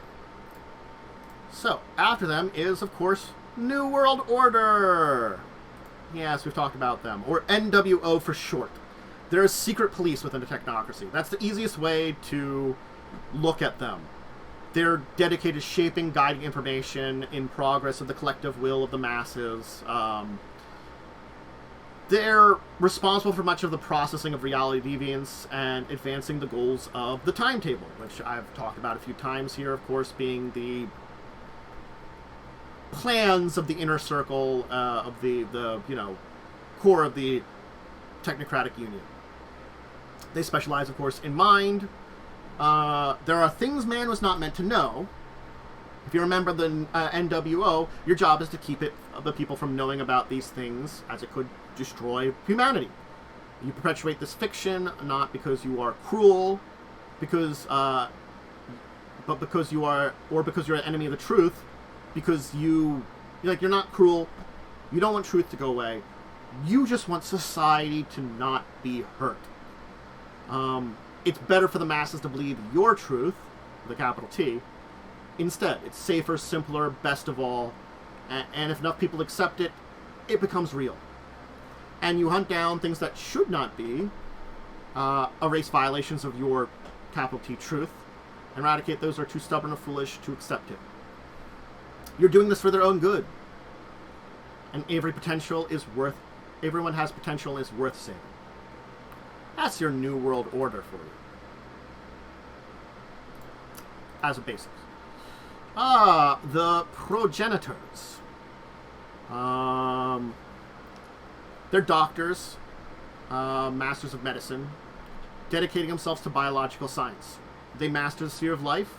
So, after them is, of course, New World Order. Yes, we've talked about them, or NWO for short. They're a secret police within the Technocracy. That's the easiest way to look at them. They're dedicated to shaping, guiding information in progress of the collective will of the masses. They're responsible for much of the processing of reality deviance and advancing the goals of the timetable, which I've talked about a few times here, of course, being the plans of the inner circle of the core of the Technocratic Union. They specialize, of course, in mind. There are things man was not meant to know. If you remember the NWO, your job is to keep the people from knowing about these things, as it could destroy humanity. You perpetuate this fiction not because you are cruel, but because you are, or because you're an enemy of the truth. Because you're not cruel, you don't want truth to go away, you just want society to not be hurt. It's better for the masses to believe your truth, the capital T, instead. It's safer, simpler, best of all, and if enough people accept it, it becomes real. And you hunt down things that should not be, erase violations of your capital T truth, and eradicate those who are too stubborn or foolish to accept it. You're doing this for their own good. And everyone has potential is worth saving. That's your New World Order for you. As a basics. The Progenitors. They're doctors, masters of medicine, dedicating themselves to biological science. They master the sphere of life,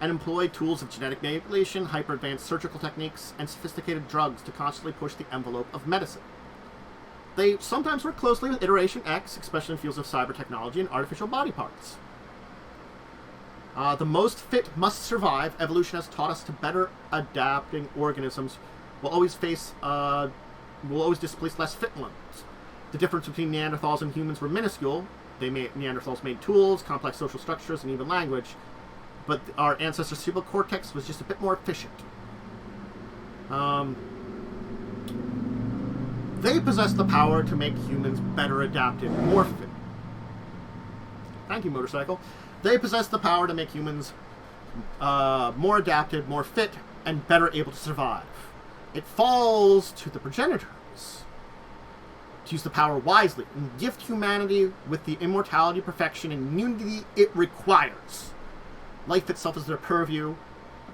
and employ tools of genetic manipulation, hyper-advanced surgical techniques, and sophisticated drugs to constantly push the envelope of medicine. They sometimes work closely with Iteration X, especially in fields of cyber technology and artificial body parts. The most fit must survive. Evolution has taught us to better adapting organisms will always displace less fit ones. The difference between Neanderthals and humans were minuscule. Neanderthals made tools, complex social structures, and even language. But our ancestors' cerebral cortex was just a bit more efficient. They possess the power to make humans better adapted, more fit. Thank you, motorcycle. They possess the power to make humans more adapted, more fit, and better able to survive. It falls to the progenitors to use the power wisely and gift humanity with the immortality, perfection, and immunity it requires. Life itself is their purview.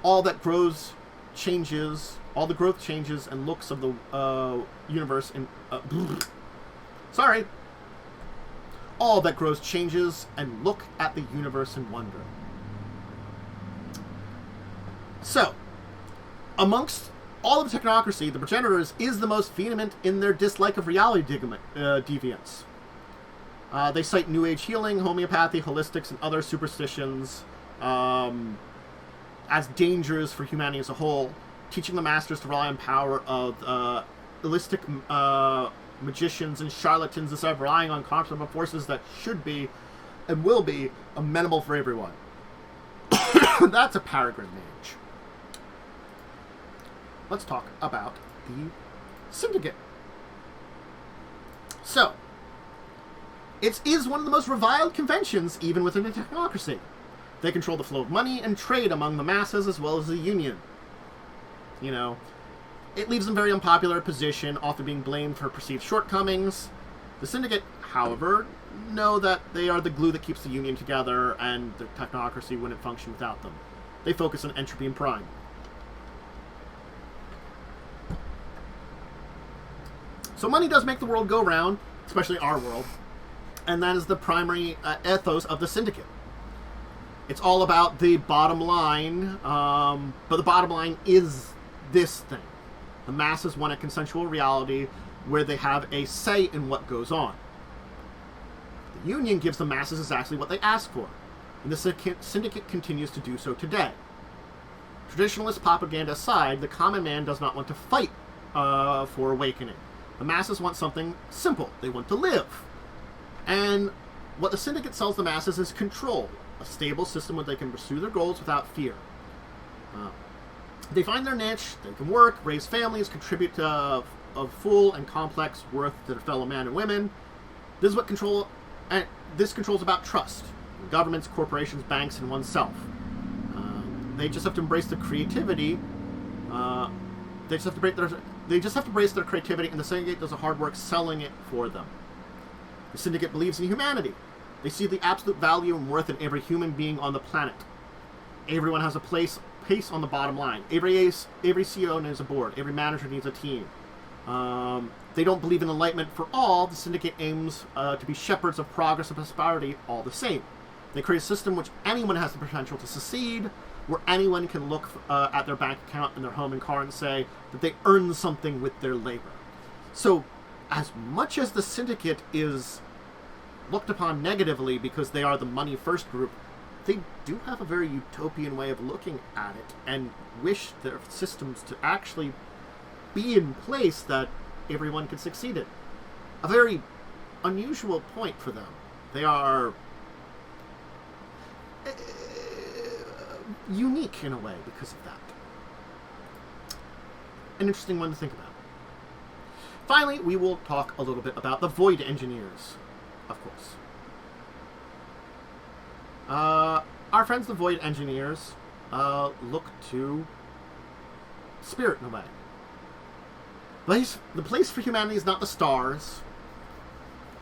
All that grows changes. All the growth changes and looks of the universe in... All that grows changes and look at the universe in wonder. So, amongst all of the Technocracy, the Progenitors is the most vehement in their dislike of reality deviance. They cite New Age healing, homeopathy, holistics, and other superstitions as dangers for humanity as a whole, teaching the masters to rely on power of illicit magicians and charlatans instead of relying on controllable forces that should be and will be amenable for everyone. That's a Paragrim mage. Let's talk about the Syndicate. So, it is one of the most reviled conventions even within the Technocracy. They control the flow of money and trade among the masses as well as the Union. You know, it leaves them very unpopular position, often being blamed for perceived shortcomings. The Syndicate, however, know that they are the glue that keeps the Union together, and the Technocracy wouldn't function without them. They focus on entropy and prime. So money does make the world go round, especially our world, and that is the primary ethos of the Syndicate. It's all about the bottom line, but the bottom line is this thing. The masses want a consensual reality where they have a say in what goes on. The Union gives the masses exactly what they ask for, and the Syndicate continues to do so today. Traditionalist propaganda aside, the common man does not want to fight for awakening. The masses want something simple. They want to live. And what the Syndicate sells the masses is control, a stable system where they can pursue their goals without fear. They find their niche, they can work, raise families, contribute to of full and complex worth to their fellow men and women. This is what control, and this control is about trust. Governments, corporations, banks, and oneself. They just have to embrace their creativity. They just have to embrace their creativity, and the Syndicate does the hard work selling it for them. The Syndicate believes in humanity. They see the absolute value and worth in every human being on the planet. Everyone has a place on the bottom line. Every CEO needs a board. Every manager needs a team. They don't believe in enlightenment for all. The Syndicate aims to be shepherds of progress and prosperity all the same. They create a system which anyone has the potential to succeed, where anyone can look at their bank account and their home and car and say that they earned something with their labor. So, as much as the Syndicate is looked upon negatively because they are the money-first group, they do have a very utopian way of looking at it and wish their systems to actually be in place that everyone could succeed in. A very unusual point for them. They are unique in a way because of that. An interesting one to think about. Finally, we will talk a little bit about the Void Engineers, of course. Our friends, the Void Engineers, look to spirit in a way. The place for humanity is not the stars.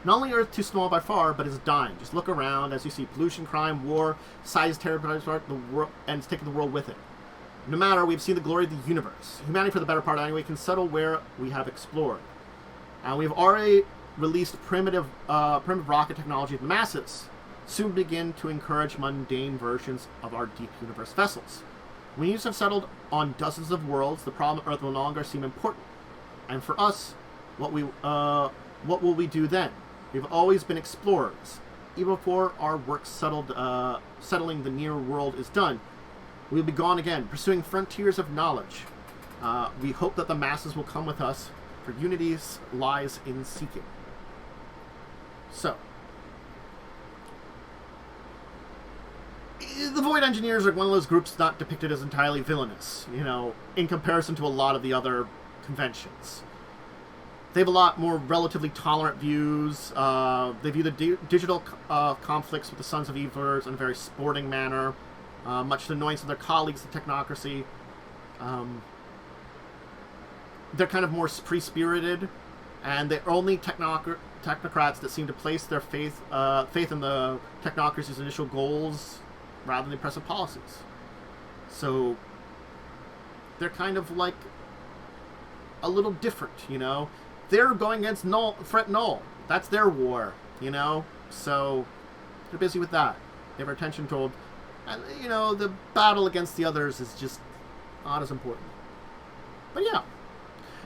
Not only Earth too small by far, but is dying. Just look around as you see pollution, crime, war, size, terrorizing the world, and it's taking the world with it. No matter, we've seen the glory of the universe. Humanity, for the better part anyway, can settle where we have explored. We've already released primitive rocket technology to the masses. Soon begin to encourage mundane versions of our deep universe vessels. When you have settled on dozens of worlds, the problem of Earth will no longer seem important. And for us, what will we do then? We've always been explorers. Even before our work settling the near world is done, we'll be gone again, pursuing frontiers of knowledge. We hope that the masses will come with us, for unity lies in seeking. So, the Void Engineers are one of those groups not depicted as entirely villainous, in comparison to a lot of the other conventions. They have a lot more relatively tolerant views. They view the digital conflicts with the Sons of Evilers in a very sporting manner, much to the annoyance of their colleagues, the Technocracy. They're kind of more free-spirited, and they're only technocrats that seem to place their faith in the Technocracy's initial goals rather than oppressive policies. So they're kind of like a little different, They're going against threat null. That's their war, So they're busy with that. They have our attention told. And, the battle against the others is just not as important. But yeah,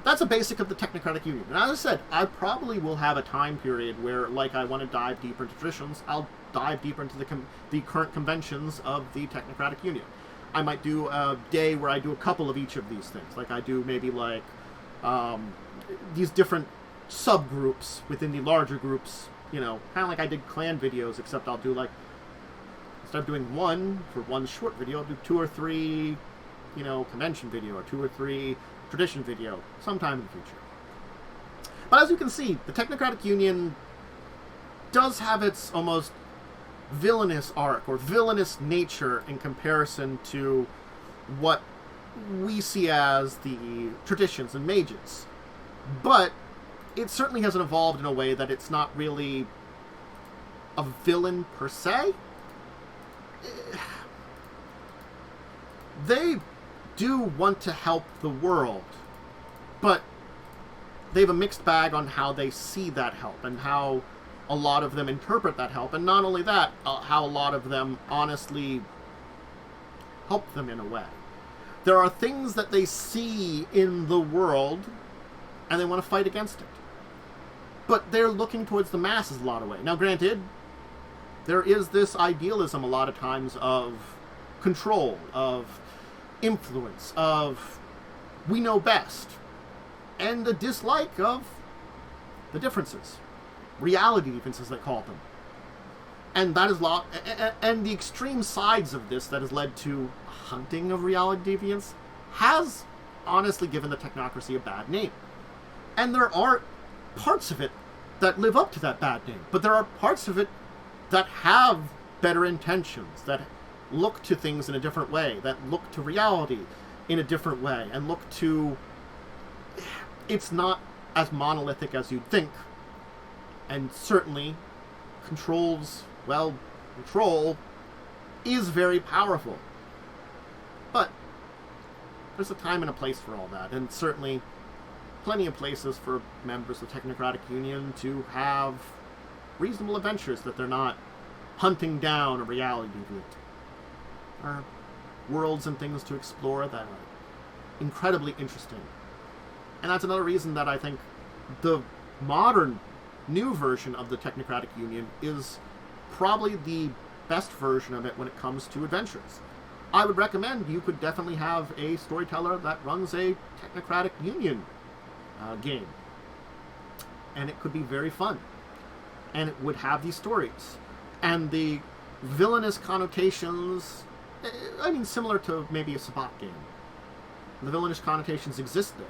that's a basic of the Technocratic Union. And as I said, I probably will have a time period where, like, I want to dive deeper into traditions. I'll dive deeper into the current conventions of the Technocratic Union. I might do a day where I do a couple of each of these things. Like, I do maybe, like, these different subgroups within the larger groups, kind of like I did clan videos, except I'll do, like, instead of doing one for one short video, I'll do 2 or 3, convention video, or 2 or 3 tradition video sometime in the future. But as you can see, the Technocratic Union does have its almost villainous arc or villainous nature in comparison to what we see as the traditions and mages. But it certainly hasn't evolved in a way that it's not really a villain per se. They do want to help the world, but they have a mixed bag on how they see that help and how a lot of them interpret that help, and not only that, how a lot of them honestly help them in a way. There are things that they see in the world, and they want to fight against it. But they're looking towards the masses a lot of ways. Now, granted, there is this idealism a lot of times of control, of influence of we know best, and the dislike of the differences, reality differences they call them. And that is and the extreme sides of this that has led to hunting of reality deviance has honestly given the technocracy a bad name. And there are parts of it that live up to that bad name, but there are parts of it that have better intentions, that look to things in a different way, that look to reality in a different way, and look to... It's not as monolithic as you'd think, and certainly control is very powerful. But there's a time and a place for all that, and certainly plenty of places for members of the Technocratic Union to have reasonable adventures that they're not hunting down a reality deviant. There are worlds and things to explore that are incredibly interesting. And that's another reason that I think the modern, new version of the Technocratic Union is probably the best version of it when it comes to adventures. I would recommend you could definitely have a storyteller that runs a Technocratic Union game. And it could be very fun. And it would have these stories. And the villainous connotations, I mean, similar to maybe a Sabbat game. The villainous connotations exist there.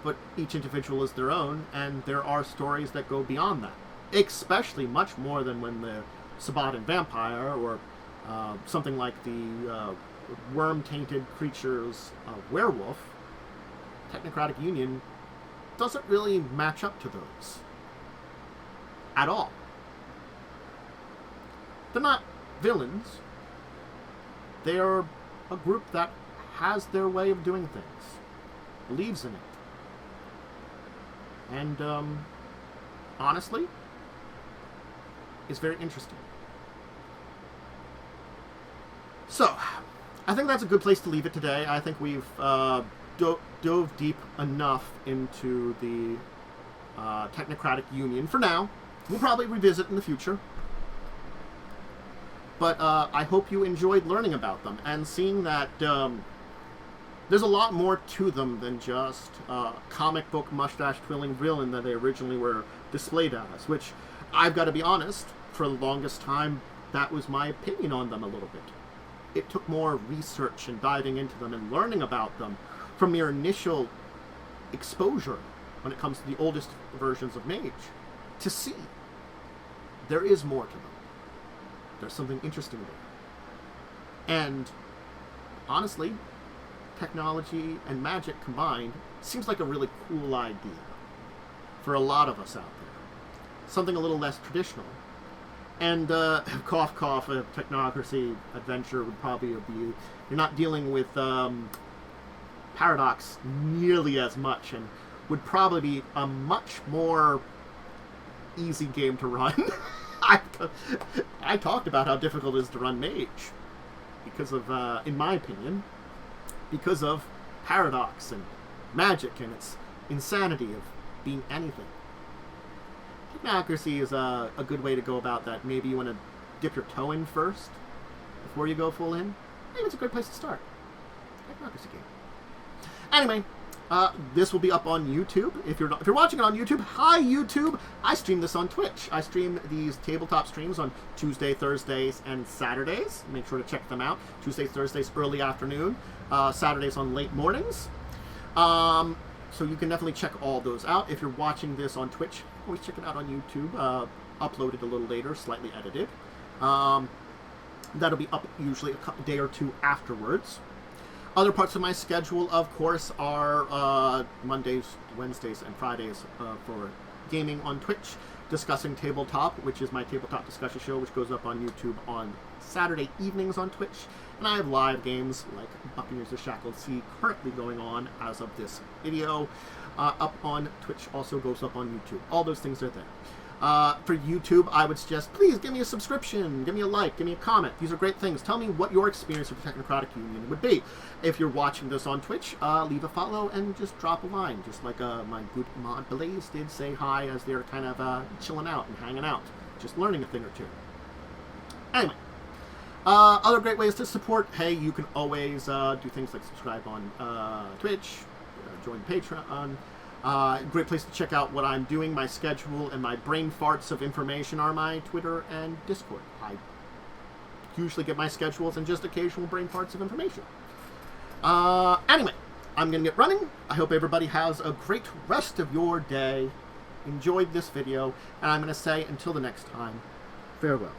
But each individual is their own, and there are stories that go beyond that. Especially much more than when the Sabbat and Vampire, or something like the worm-tainted creatures werewolf, Technocratic Union doesn't really match up to those. At all. They're not villains. They are a group that has their way of doing things. Believes in it. And, honestly, it's very interesting. So, I think that's a good place to leave it today. I think we've dove deep enough into the Technocratic Union for now. We'll probably revisit in the future. But I hope you enjoyed learning about them and seeing that there's a lot more to them than just comic book mustache-twirling villain that they originally were displayed as, which, I've got to be honest, for the longest time, that was my opinion on them a little bit. It took more research and diving into them and learning about them from your initial exposure when it comes to the oldest versions of Mage to see there is more to them. There's something interesting there. And, honestly, technology and magic combined seems like a really cool idea for a lot of us out there. Something a little less traditional. And, cough cough, a technocracy adventure would probably be... You're not dealing with paradox nearly as much, and would probably be a much more easy game to run. I talked about how difficult it is to run Mage. Because of, in my opinion, because of paradox and magic and its insanity of being anything. Technocracy is a good way to go about that. Maybe you want to dip your toe in first before you go full in. Maybe it's a good place to start. Technocracy game. Anyway, this will be up on YouTube. If you're watching it on YouTube, hi YouTube! I stream this on Twitch. I stream these tabletop streams on Tuesday, Thursdays, and Saturdays. Make sure to check them out. Tuesdays, Thursdays, early afternoon. Saturdays on late mornings. So you can definitely check all those out. If you're watching this on Twitch, always check it out on YouTube. Uploaded a little later, slightly edited. That'll be up usually a day or two afterwards. Other parts of my schedule, of course, are Mondays, Wednesdays, and Fridays for gaming on Twitch, discussing Tabletop, which is my tabletop discussion show, which goes up on YouTube on Saturday evenings on Twitch. And I have live games like Buccaneers of Shackled Sea currently going on as of this video. Up on Twitch, also goes up on YouTube. All those things are there. For YouTube, I would suggest, please give me a subscription, give me a like, give me a comment. These are great things. Tell me what your experience with the Technocratic Union would be. If you're watching this on Twitch, leave a follow and just drop a line. Just like my good mod Blaze did say hi as they're kind of chilling out and hanging out. Just learning a thing or two. Anyway, Other great ways to support, hey, you can always do things like subscribe on Twitch, join Patreon. Great place to check out what I'm doing, my schedule, and my brain farts of information are my Twitter and Discord. I usually get my schedules and just occasional brain farts of information. Anyway, I'm going to get running. I hope everybody has a great rest of your day. Enjoyed this video, and I'm going to say until the next time, farewell.